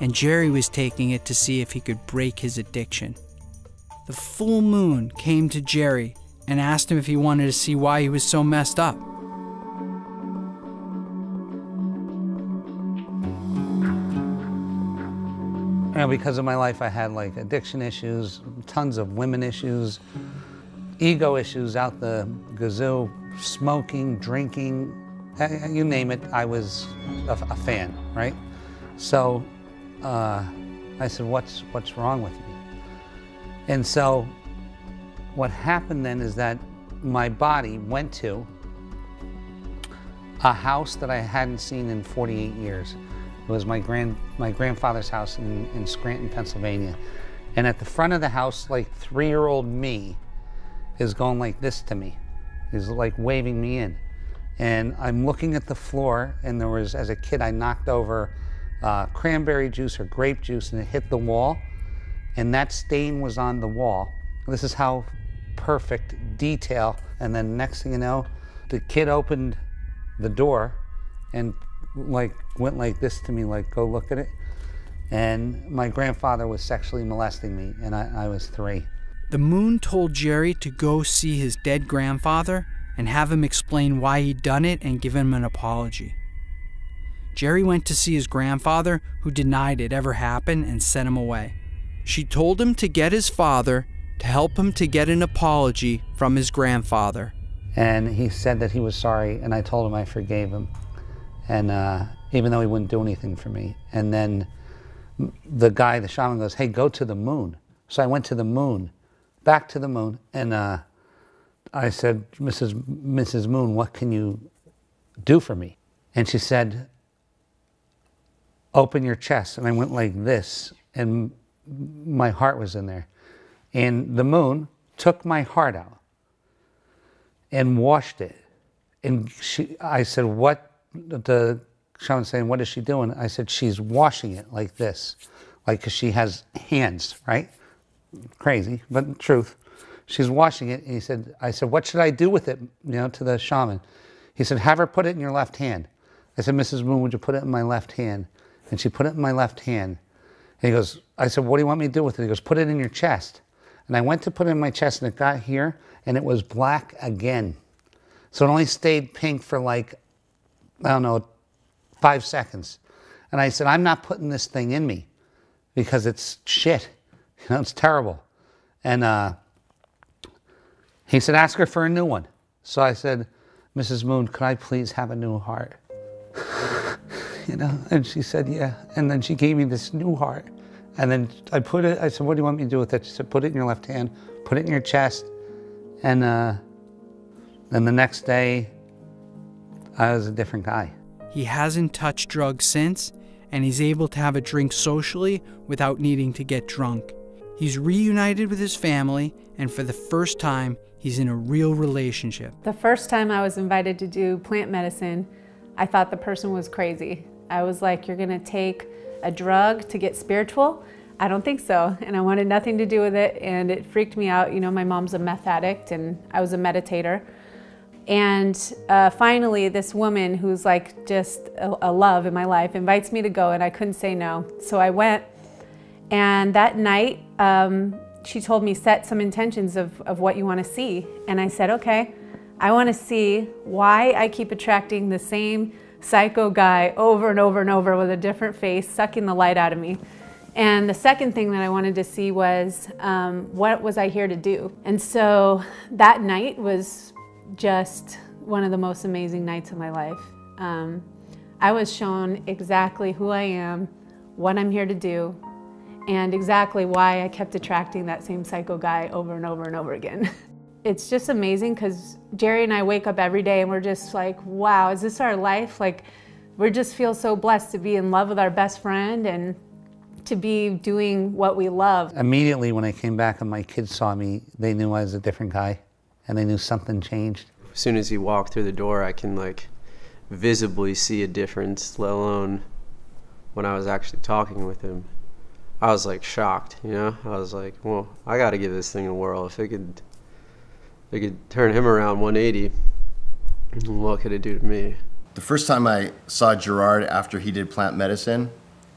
and Jerry was taking it to see if he could break his addiction. The full moon came to Jerry and asked him if he wanted to see why he was so messed up. Because of my life, I had like addiction issues, tons of women issues, ego issues out the gazoo, smoking, drinking, you name it, I was a fan, right? So I said, what's wrong with me? And so what happened then is that my body went to a house that I hadn't seen in 48 years. It was my grandfather's house in Scranton, Pennsylvania. And at the front of the house, like 3-year-old me is going like this to me. He's like waving me in. And I'm looking at the floor, and there was, as a kid, I knocked over cranberry juice or grape juice, and it hit the wall, and that stain was on the wall. This is how perfect detail. And then next thing you know, the kid opened the door and like went like this to me, like, go look at it. And my grandfather was sexually molesting me, and I was 3. The moon told Jerry to go see his dead grandfather and have him explain why he'd done it and give him an apology. Jerry went to see his grandfather, who denied it ever happened and sent him away. She told him to get his father to help him to get an apology from his grandfather. And he said that he was sorry, and I told him I forgave him. And even though he wouldn't do anything for me. And then the guy, the shaman, goes, hey, go to the moon. So I went to the moon, back to the moon, and I said, Mrs. Moon, what can you do for me? And she said, open your chest. And I went like this, and my heart was in there. And the moon took my heart out and washed it. And I said, what? The shaman saying, what is she doing? I said, she's washing it like this, like, because she has hands, right? Crazy, but truth. She's washing it. And he said, I said, what should I do with it? To the shaman. He said, have her put it in your left hand. I said, Mrs. Moon, would you put it in my left hand? And she put it in my left hand. And he goes, I said, what do you want me to do with it? He goes, put it in your chest. And I went to put it in my chest, and it got here, and it was black again. So it only stayed pink for like, I don't know, 5 seconds. And I said, I'm not putting this thing in me because it's shit. It's terrible. And he said, ask her for a new one. So I said, Mrs. Moon, could I please have a new heart? And she said, yeah. And then she gave me this new heart. And then I put it, I said, what do you want me to do with it? She said, put it in your left hand, put it in your chest. And then the next day, I was a different guy. He hasn't touched drugs since, and he's able to have a drink socially without needing to get drunk. He's reunited with his family, and for the first time, he's in a real relationship. The first time I was invited to do plant medicine, I thought the person was crazy. I was like, you're gonna take a drug to get spiritual? I don't think so. And I wanted nothing to do with it, and it freaked me out. You know, my mom's a meth addict and I was a meditator. And finally, this woman who's like just a love in my life invites me to go, and I couldn't say no. So I went, and that night, she told me, set some intentions of what you want to see. And I said, okay, I want to see why I keep attracting the same psycho guy over and over and over with a different face, sucking the light out of me. And the second thing that I wanted to see was, what was I here to do? And so that night was just one of the most amazing nights of my life. I was shown exactly who I am, what I'm here to do, and exactly why I kept attracting that same psycho guy over and over and over again. It's just amazing because Jerry and I wake up every day and we're just like, wow, is this our life? Like, we just feel so blessed to be in love with our best friend and to be doing what we love. Immediately when I came back and my kids saw me, they knew I was a different guy and they knew something changed. As soon as he walked through the door, I can like visibly see a difference, let alone when I was actually talking with him. I was like shocked, you know? I was like, well, I gotta give this thing a whirl. If it could turn him around 180, what could it do to me? The first time I saw Gerard after he did plant medicine,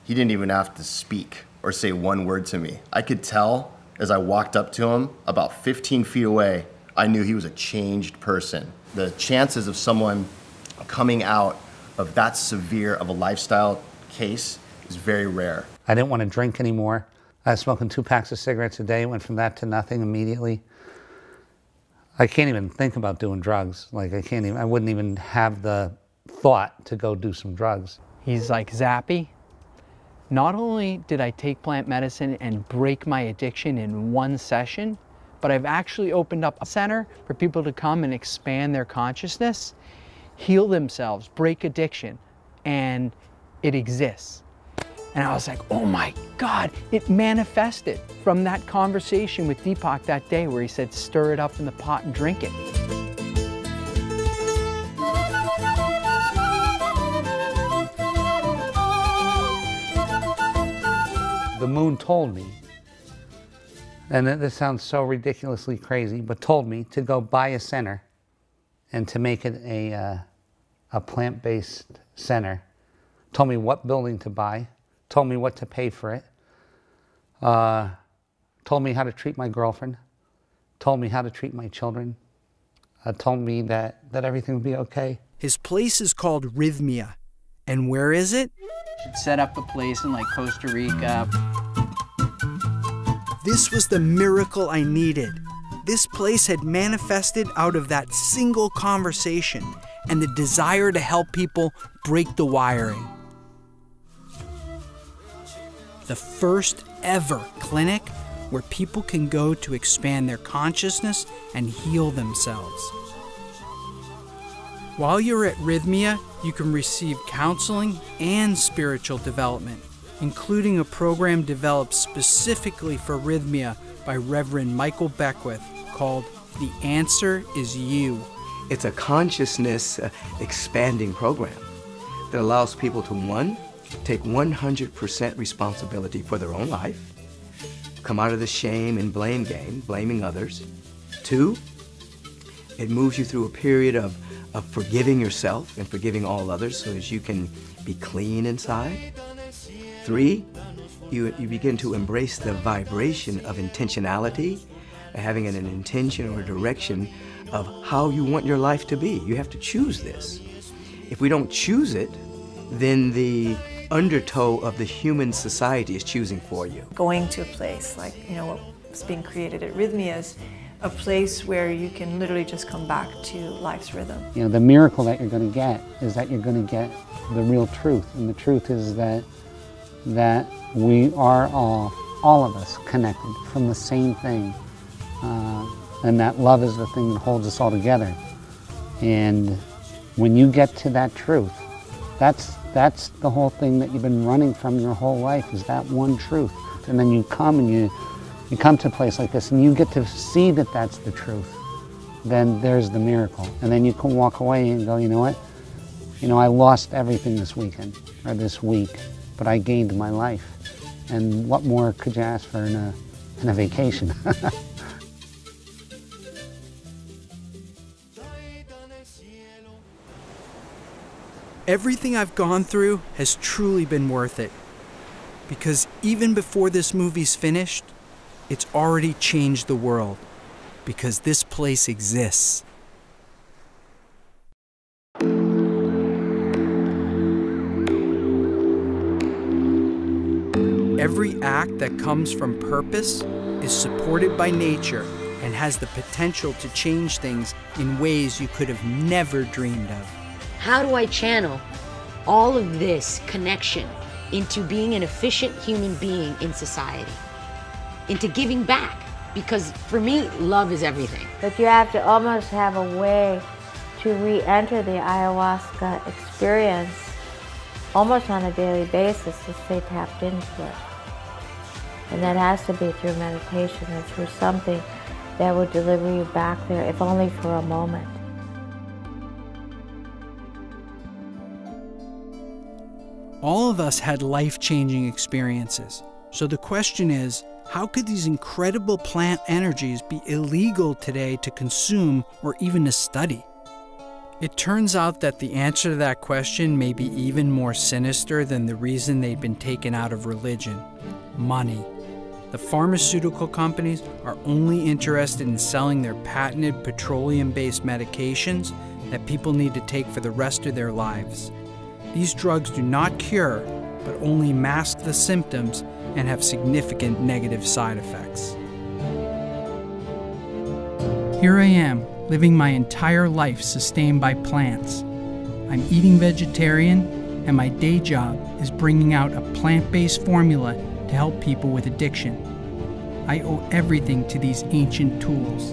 he didn't even have to speak or say one word to me. I could tell as I walked up to him, about 15 feet away, I knew he was a changed person. The chances of someone coming out of that severe of a lifestyle case is very rare. I didn't want to drink anymore. I was smoking 2 packs of cigarettes a day, went from that to nothing immediately. I can't even think about doing drugs. Like I wouldn't even have the thought to go do some drugs. He's like Zappy. Not only did I take plant medicine and break my addiction in one session, but I've actually opened up a center for people to come and expand their consciousness, heal themselves, break addiction, and it exists. And I was like, oh my God, it manifested from that conversation with Deepak that day where he said, stir it up in the pot and drink it. The moon told me, and this sounds so ridiculously crazy, but told me to go buy a center and to make it a plant-based center. Told me what building to buy, told me what to pay for it, told me how to treat my girlfriend, told me how to treat my children, told me that everything would be okay. His place is called Rhythmia. And where is it? Should set up a place in like Costa Rica. This was the miracle I needed. This place had manifested out of that single conversation and the desire to help people break the wiring. The first ever clinic where people can go to expand their consciousness and heal themselves. While you're at Rhythmia, you can receive counseling and spiritual development, including a program developed specifically for Rhythmia by Reverend Michael Beckwith called The Answer Is You. It's a consciousness expanding program that allows people to, 1, take 100% responsibility for their own life, come out of the shame and blame game, blaming others. 2, it moves you through a period of forgiving yourself and forgiving all others so as you can be clean inside. 3, you begin to embrace the vibration of intentionality, having an intention or a direction of how you want your life to be. You have to choose this. If we don't choose it, then the undertow of the human society is choosing for you. Going to a place like, what's being created at Rhythmia is a place where you can literally just come back to life's rhythm. The miracle that you're going to get is that you're going to get the real truth. And the truth is that that we are all of us, connected from the same thing. And that love is the thing that holds us all together. And when you get to that truth, that's the whole thing that you've been running from your whole life, is that one truth. And then you come and you come to a place like this and you get to see that that's the truth. Then there's the miracle. And then you can walk away and go, you know what? You know, I lost everything this weekend or this week, but I gained my life. And what more could you ask for in a vacation? Everything I've gone through has truly been worth it. Because even before this movie's finished, it's already changed the world. Because this place exists. Every act that comes from purpose is supported by nature and has the potential to change things in ways you could have never dreamed of. How do I channel all of this connection into being an efficient human being in society, into giving back? Because for me, love is everything. But you have to almost have a way to re-enter the ayahuasca experience almost on a daily basis to stay tapped into it. And that has to be through meditation or through something that will deliver you back there, if only for a moment. All of us had life-changing experiences. So the question is, how could these incredible plant energies be illegal today to consume or even to study? It turns out that the answer to that question may be even more sinister than the reason they've been taken out of religion: money. The pharmaceutical companies are only interested in selling their patented petroleum-based medications that people need to take for the rest of their lives. These drugs do not cure, but only mask the symptoms and have significant negative side effects. Here I am, living my entire life sustained by plants. I'm eating vegetarian, and my day job is bringing out a plant-based formula to help people with addiction. I owe everything to these ancient tools.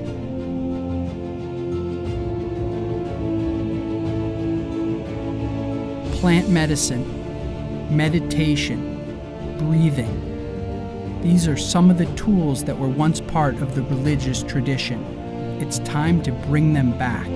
Plant medicine, meditation, breathing. These are some of the tools that were once part of the religious tradition. It's time to bring them back.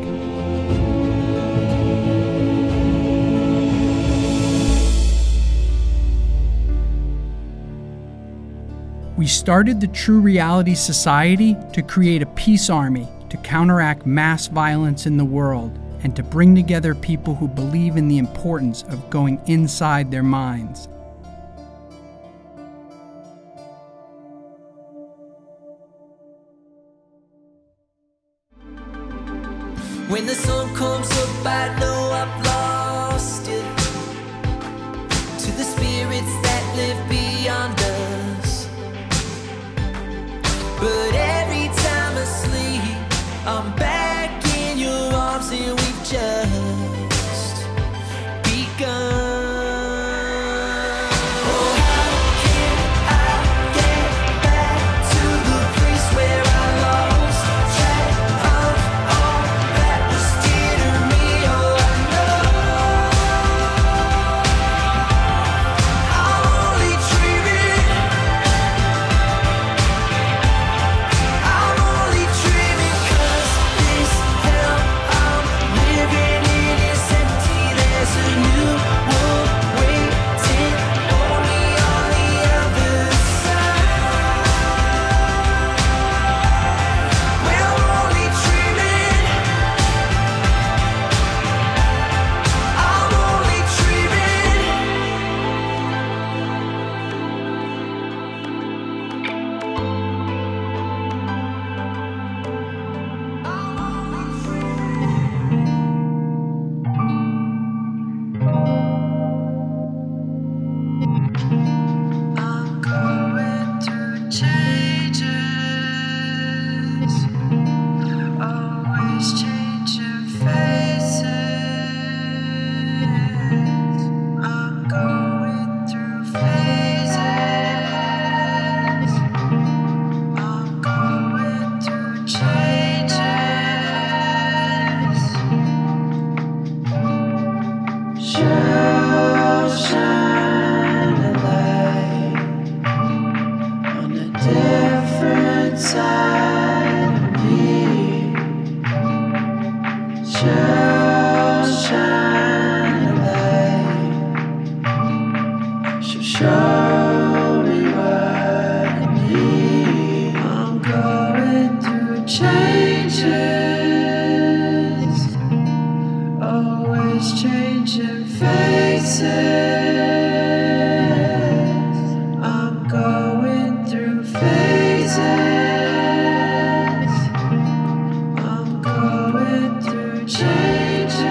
We started the True Reality Society to create a peace army to counteract mass violence in the world and to bring together people who believe in the importance of going inside their minds. When the sun comes up, I know I've lost it. To the spirits that live beyond us. But every time I sleep, I'm back in your arms and we've just begun. shall shine a light. She'll show me what I need. I'm going through changes, always changing faces. I'm going through phases. I'm going through changes.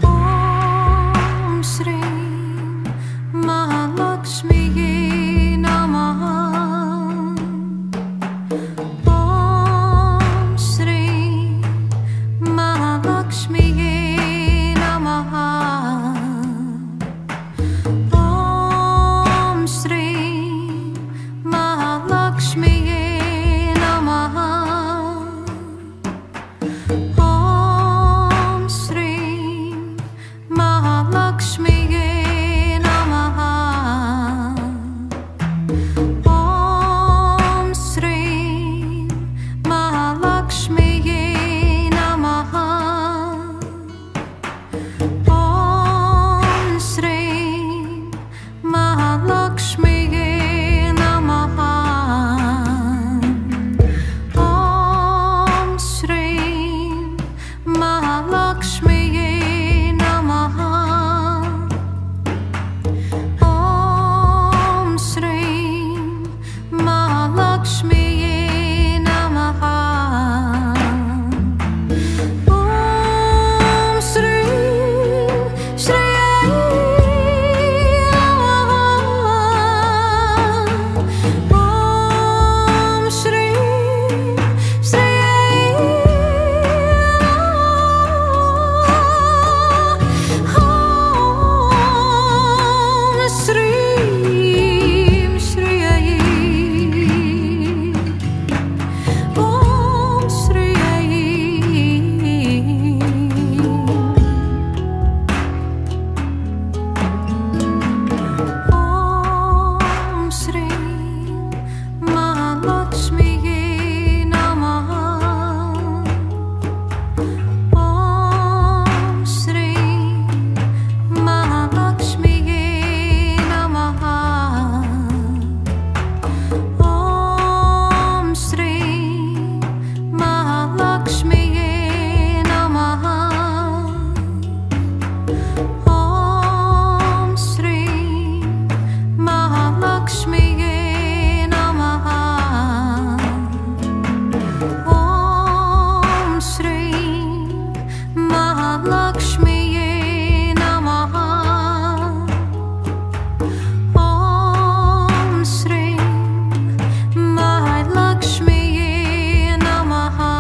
Om Shri Mahalakshmi Namaha. Om Shri Mahalakshmi Namaha. Om Shri Mahalakshmi Namaha. Om Shri Mahalakshmi Namaha. Om Shri Mahalakshmi Namaha. Om Shri Mahalakshmi Namaha. Om Shri Mahalakshmi Namaha. Om Shri Mahalakshmi Namaha. Om Shri Shri Om Shri Shri Om Shri Shri Om Shri Om Shri Mahalakshmi Namaha. Om Shri Mahalakshmi Namaha. Om Shri Mahalakshmi Namaha. Om Shri Mahalakshmi Namaha. Om Shri Mahalakshmi Namaha. Om Shri Mahalakshmi Namaha.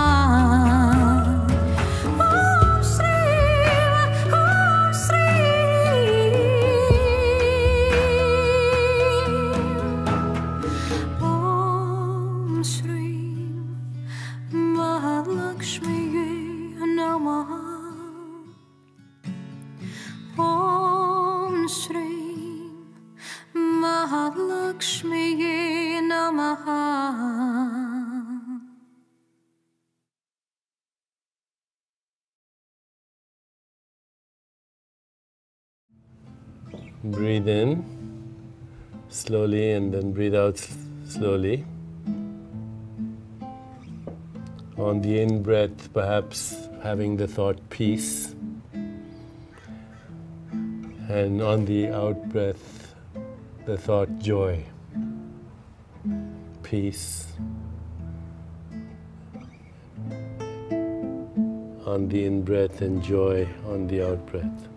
Om Shri Om Shri Mahalakshmi Namaha. Om Shri Mahalakshmi Namaha. Breathe in slowly and then breathe out slowly. On the in breath, perhaps having the thought peace. And on the out breath, the thought joy, peace. On the in breath and joy on the out breath.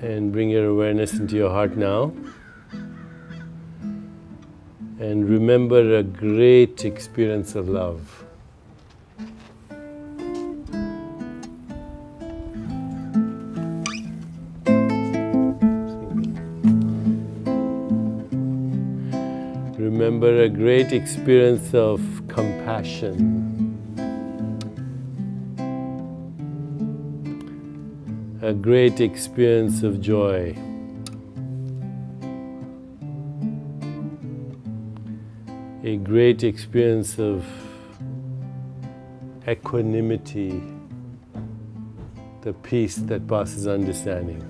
And bring your awareness into your heart now. And remember a great experience of love. Remember a great experience of compassion. A great experience of joy. A great experience of equanimity, the peace that passes understanding.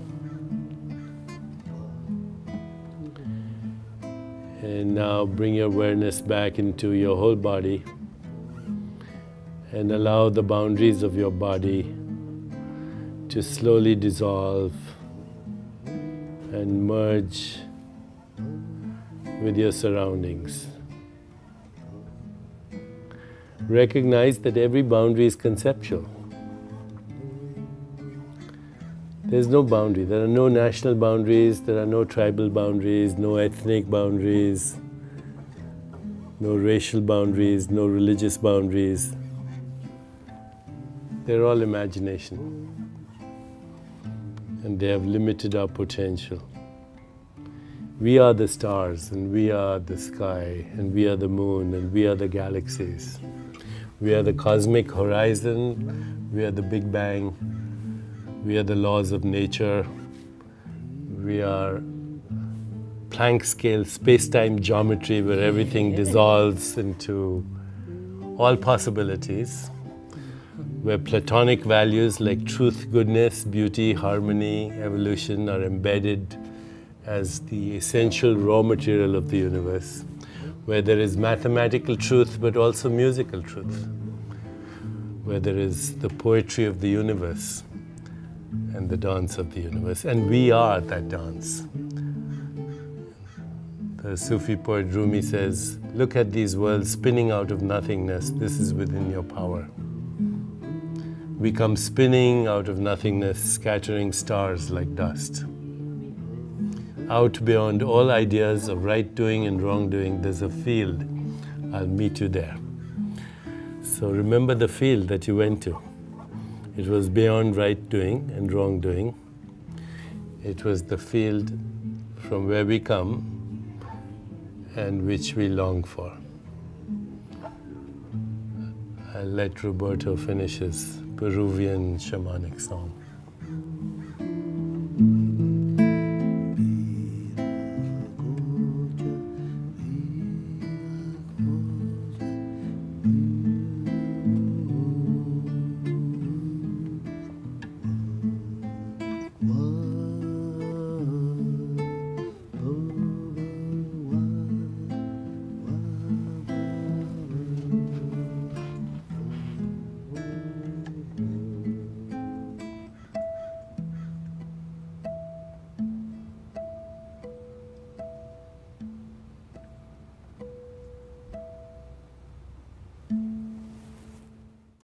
And now bring your awareness back into your whole body and allow the boundaries of your body to slowly dissolve and merge with your surroundings. Recognize that every boundary is conceptual. There's no boundary. There are no national boundaries, there are no tribal boundaries, no ethnic boundaries, no racial boundaries, no religious boundaries. They're all imagination. And they have limited our potential. We are the stars, and we are the sky, and we are the moon, and we are the galaxies. We are the cosmic horizon, we are the Big Bang, we are the laws of nature, we are Planck scale space-time geometry where everything dissolves into all possibilities, where Platonic values like truth, goodness, beauty, harmony, evolution are embedded as the essential raw material of the universe, where there is mathematical truth but also musical truth, where there is the poetry of the universe and the dance of the universe, and we are that dance. The Sufi poet Rumi says, look at these worlds spinning out of nothingness, this is within your power. We come spinning out of nothingness, scattering stars like dust. Out beyond all ideas of right doing and wrong doing, there's a field. I'll meet you there. So remember the field that you went to. It was beyond right doing and wrong doing. It was the field from where we come and which we long for. I'll let Roberto finish his Peruvian shamanic song.